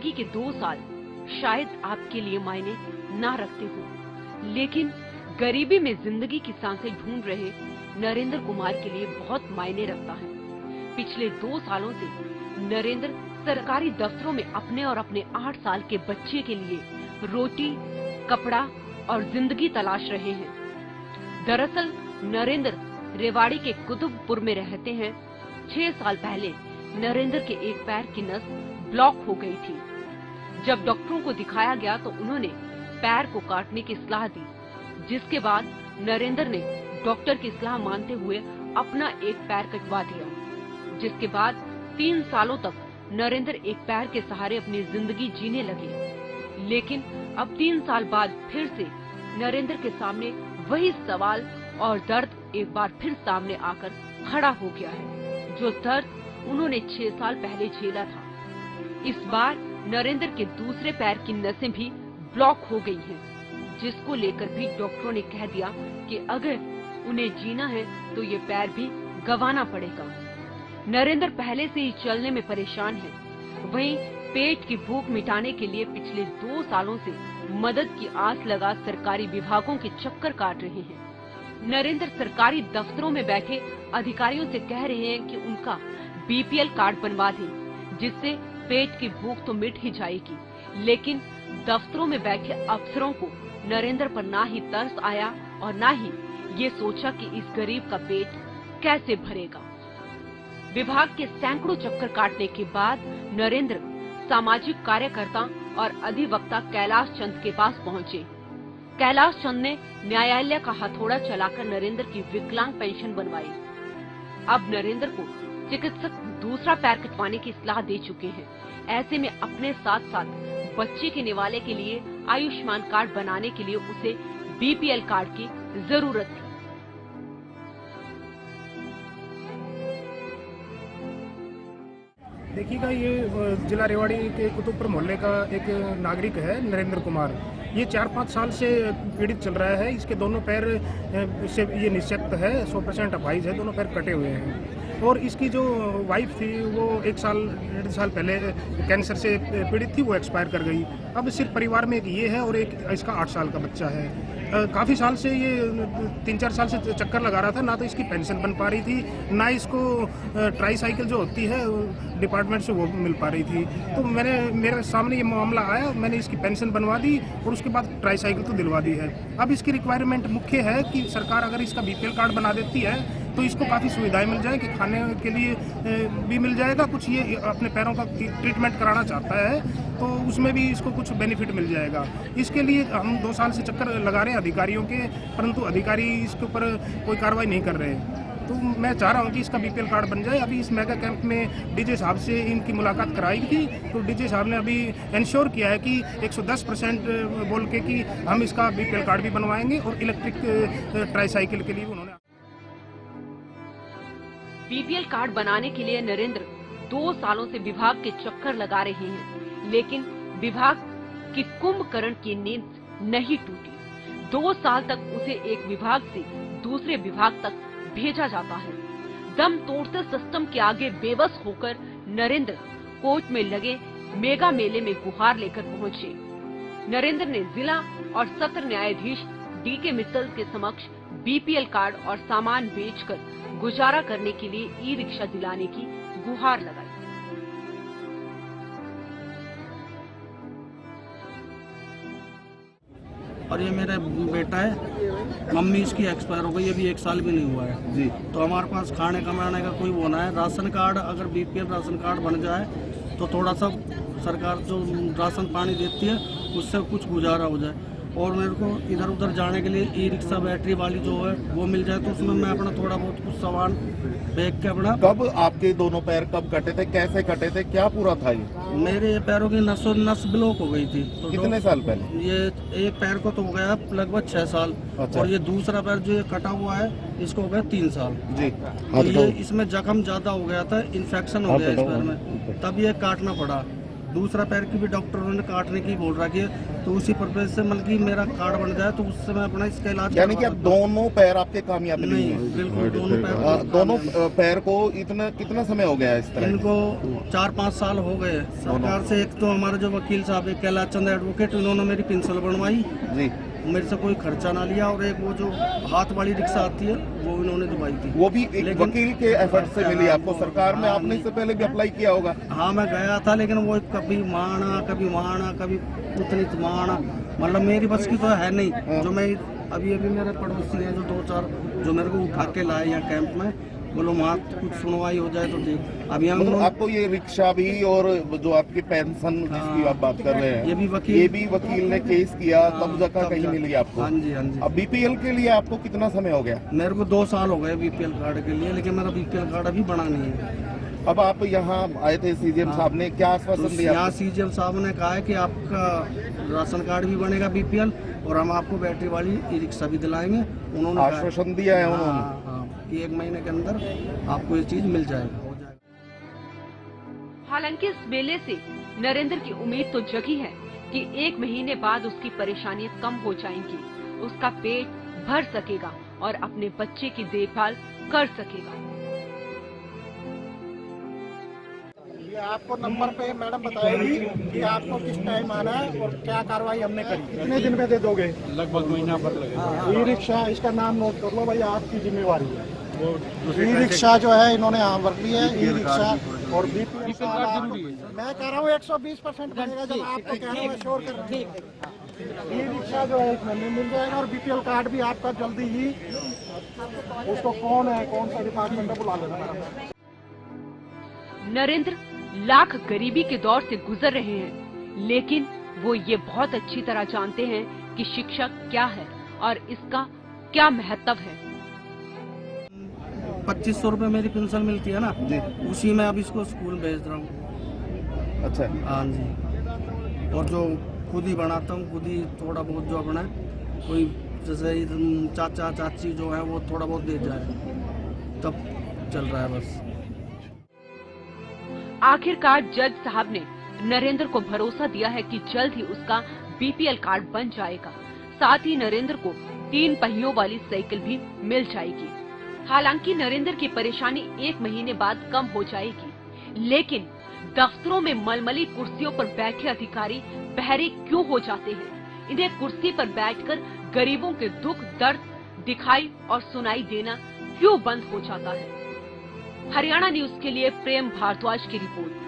जिंदगी के 2 साल शायद आपके लिए मायने ना रखते हो, लेकिन गरीबी में जिंदगी की सांसें ढूंढ रहे नरेंद्र कुमार के लिए बहुत मायने रखता है। पिछले 2 सालों से नरेंद्र सरकारी दफ्तरों में अपने और अपने 8 साल के बच्चे के लिए रोटी, कपड़ा और जिंदगी तलाश रहे हैं। दरअसल नरेंद्र रेवाड़ी के कुतुबपुर में रहते हैं। 6 साल पहले नरेंद्र के एक पैर की नस ब्लॉक हो गई थी। जब डॉक्टरों को दिखाया गया तो उन्होंने पैर को काटने की सलाह दी, जिसके बाद नरेंद्र ने डॉक्टर की सलाह मानते हुए अपना एक पैर कटवा दिया। जिसके बाद 3 सालों तक नरेंद्र एक पैर के सहारे अपनी जिंदगी जीने लगे। लेकिन अब 3 साल बाद फिर से नरेंद्र के सामने वही सवाल और दर्द एक बार फिर सामने आकर खड़ा हो गया है, जो दर्द उन्होंने 6 साल पहले झेला था। इस बार नरेंद्र के दूसरे पैर की नसें भी ब्लॉक हो गई हैं, जिसको लेकर भी डॉक्टरों ने कह दिया कि अगर उन्हें जीना है तो ये पैर भी गंवाना पड़ेगा। नरेंद्र पहले से ही चलने में परेशान है, वहीं पेट की भूख मिटाने के लिए पिछले 2 सालों से मदद की आस लगा सरकारी विभागों के चक्कर काट रहे हैं। नरेंद्र सरकारी दफ्तरों में बैठे अधिकारियों से कह रहे हैं कि उनका बीपीएल कार्ड बनवा दें, जिससे पेट की भूख तो मिट ही जाएगी। लेकिन दफ्तरों में बैठे अफसरों को नरेंद्र पर ना ही तरस आया और ना ही ये सोचा कि इस गरीब का पेट कैसे भरेगा। विभाग के सैकड़ों चक्कर काटने के बाद नरेंद्र सामाजिक कार्यकर्ता और अधिवक्ता कैलाश चंद के पास पहुंचे। कैलाश चंद ने न्यायालय का हथौड़ा चलाकर नरेंद्र की विकलांग पेंशन बनवाई। अब नरेंद्र को चिकित्सक दूसरा पैर कटवाने की सलाह दे चुके हैं। ऐसे में अपने साथ साथ बच्चे के निवाले के लिए आयुष्मान कार्ड बनाने के लिए उसे बीपीएल कार्ड की जरूरत थी। देखिएगा, ये जिला रेवाड़ी के कुतुबपुर मोहल्ले का एक नागरिक है नरेंद्र कुमार। ये 4-5 साल से पीड़ित चल रहा है। इसके दोनों पैर से ये निशक्त है, 100% अपाहिज है, दोनों पैर कटे हुए हैं। और इसकी जो वाइफ थी वो 1 साल 1.5 साल पहले कैंसर से पीड़ित थी, वो एक्सपायर कर गई। अब सिर्फ परिवार में एक ये है और एक इसका 8 साल का बच्चा है। काफ़ी साल से ये 3-4 साल से चक्कर लगा रहा था, ना तो इसकी पेंशन बन पा रही थी, ना इसको ट्राईसाइकिल जो होती है डिपार्टमेंट से वो मिल पा रही थी। तो मेरे सामने ये मामला आया, मैंने इसकी पेंशन बनवा दी और उसके बाद ट्राईसाइकिल तो दिलवा दी है। अब इसकी रिक्वायरमेंट मुख्य है कि सरकार अगर इसका बीपीएल कार्ड बना देती है तो इसको काफ़ी सुविधाएं मिल जाए, कि खाने के लिए भी मिल जाएगा, कुछ ये अपने पैरों का ट्रीटमेंट कराना चाहता है तो उसमें भी इसको कुछ बेनिफिट मिल जाएगा। इसके लिए हम 2 साल से चक्कर लगा रहे हैं अधिकारियों के, परंतु अधिकारी इसके ऊपर कोई कार्रवाई नहीं कर रहे। तो मैं चाह रहा हूँ कि इसका बीपीएल कार्ड बन जाए। अभी इस मेगा कैंप में डीजे साहब से इनकी मुलाकात कराई थी, तो डीजे साहब ने अभी इंश्योर किया है कि 110% बोल के कि हम इसका बीपीएल कार्ड भी बनवाएंगे और इलेक्ट्रिक ट्राईसाइकिल के लिए उन्होंने। बीपीएल कार्ड बनाने के लिए नरेंद्र 2 सालों से विभाग के चक्कर लगा रहे हैं, लेकिन विभाग की कुंभकर्ण की नींद नहीं टूटी। 2 साल तक उसे एक विभाग से दूसरे विभाग तक भेजा जाता है। दम तोड़ते सिस्टम के आगे बेबस होकर नरेंद्र कोर्ट में लगे मेगा मेले में गुहार लेकर पहुंचे। नरेंद्र ने जिला और सत्र न्यायाधीश डीके मित्तल के समक्ष बीपीएल कार्ड और सामान बेचकर गुजारा करने के लिए ई रिक्शा दिलाने की गुहार लगाई। और ये मेरा बेटा है, मम्मी इसकी एक्सपायर हो गई, अभी 1 साल भी नहीं हुआ है जी। तो हमारे पास खाने कमाने का कोई वो ना है। राशन कार्ड, अगर बीपीएल राशन कार्ड बन जाए तो थोड़ा सा सरकार जो राशन पानी देती है उससे कुछ गुजारा हो जाए। और मेरे को इधर उधर जाने के लिए ई रिक्शा बैटरी वाली जो है वो मिल जाए तो उसमें मैं अपना थोड़ा बहुत कुछ सामान फेंक के अपना। कब आपके दोनों पैर कब कटे थे, कैसे कटे थे, क्या पूरा था ये? मेरे पैरों की नस ब्लॉक हो गई थी। तो कितने साल पहले? ये एक पैर को तो हो गया लगभग 6 साल। अच्छा। और ये दूसरा पैर जो ये कटा हुआ है इसको हो गया 3 साल जी। तो ये इसमें जख्म ज्यादा हो गया था, इन्फेक्शन हो गया इस पैर में, तब ये काटना पड़ा। दूसरा पैर की भी डॉक्टरों ने काटने की बोल रखी है, तो उसी पर्पज से मतलब कि मेरा कार्ड बन जाए तो उससे मैं अपना इसका इलाज यानी कि करवा अब सकता हूँ। दोनों पैर आपके कामयाब नहीं नहीं, है? बिल्कुल दोनों पैर दोनों पैर को कितना समय हो गया इस तरह? इनको 4-5 साल हो गए सरकार से। एक तो हमारे जो वकील साहब है कैलाश चंद एडवोकेट, उन्होंने मेरी पेंसिल बनवाई, जी, मेरे से कोई खर्चा ना लिया, और एक वो जो हाथ वाली रिक्शा आती है वो इन्होंने दिलवाई थी। वो भी एक लेकिन- वकील के एफर्ट से मिली आपको सरकार में? आपने इससे पहले भी अप्लाई किया होगा? हाँ मैं गया था, लेकिन वो कभी माना कभी उतनी माना, मतलब मेरी बस की तो है नहीं। जो मैं अभी मेरे पड़ोसी हैं जो 2-4 जो मेरे को उठा के लाए यहाँ कैंप में, बोलो वहाँ कुछ सुनवाई हो जाए तो देख। अभी हम मतलब आपको ये रिक्शा भी और जो आपकी पेंशन जिसकी आप बात कर रहे हैं, ये भी वकील ने केस किया, तब जाकर कहीं मिली आपको? हाँ जी, हाँ जी। अब बीपीएल के लिए आपको कितना समय हो गया? मेरे को 2 साल हो गए बीपीएल कार्ड के लिए, लेकिन मेरा बीपीएल कार्ड अभी बना नहीं है। अब आप यहाँ आए थे, सीजीएम साहब ने क्या आश्वासन दिया? यहाँ सीजीएम साहब ने कहा है कि आपका राशन कार्ड भी बनेगा बीपीएल, और हम आपको बैटरी वाली ई रिक्शा भी दिलाएंगे। उन्होंने आश्वासन दिया है उन्होंने? हाँ, कि 1 महीने के अंदर आपको ये चीज मिल जाएगा, हो जाएगा। हालांकि इस मेले से नरेंद्र की उम्मीद तो जगी है कि 1 महीने बाद उसकी परेशानियां कम हो जाएंगी, उसका पेट भर सकेगा और अपने बच्चे की देखभाल कर सकेगा। ये आपको नंबर पे मैडम बताएगी कि आपको किस टाइम आना है और क्या कार्रवाई हमने करी। कितने दिन में दे दोगे? लगभग महीना भर लगेगा। ई रिक्शा, इसका नाम नोट कर लो भाई, आपकी जिम्मेवारी है। ई रिक्शा जो है इन्होंने यहाँ वर्क ली है, ई रिक्शा और बीपीएल कार्ड जरूरी है। मैं कह रहा हूँ 120% बनेगा, जब आपको कह रहा हूँ श्योर कर रहा हूँ। ई रिक्शा जो है 1 महीने मिल जाएगा, और बीपीएल कार्ड भी आपका जल्दी ही। उसको कौन है, कौन सा डिपार्टमेंट है, बुला लेना मैडम। नरेंद्र लाख गरीबी के दौर से गुजर रहे हैं, लेकिन वो ये बहुत अच्छी तरह जानते हैं कि शिक्षा क्या है और इसका क्या महत्व है। 2500 रुपए मेरी पेंशन मिलती है ना जी, उसी में अब इसको स्कूल भेज रहा हूँ। अच्छा। हाँ जी, और जो खुद ही बनाता हूँ, खुद ही थोड़ा बहुत जो अपना कोई जैसे चाचा चाची जो है वो थोड़ा बहुत दे जाए, तब चल रहा है बस। आखिरकार जज साहब ने नरेंद्र को भरोसा दिया है कि जल्द ही उसका बीपीएल कार्ड बन जाएगा, साथ ही नरेंद्र को 3 पहियों वाली साइकिल भी मिल जाएगी। हालांकि नरेंद्र की परेशानी 1 महीने बाद कम हो जाएगी, लेकिन दफ्तरों में मलमली कुर्सियों पर बैठे अधिकारी बहरे क्यों हो जाते हैं? इन्हें कुर्सी पर बैठकर गरीबों के दुख दर्द दिखाई और सुनाई देना क्यों बंद हो जाता है? हरियाणा न्यूज के लिए प्रेम भारद्वाज की रिपोर्ट।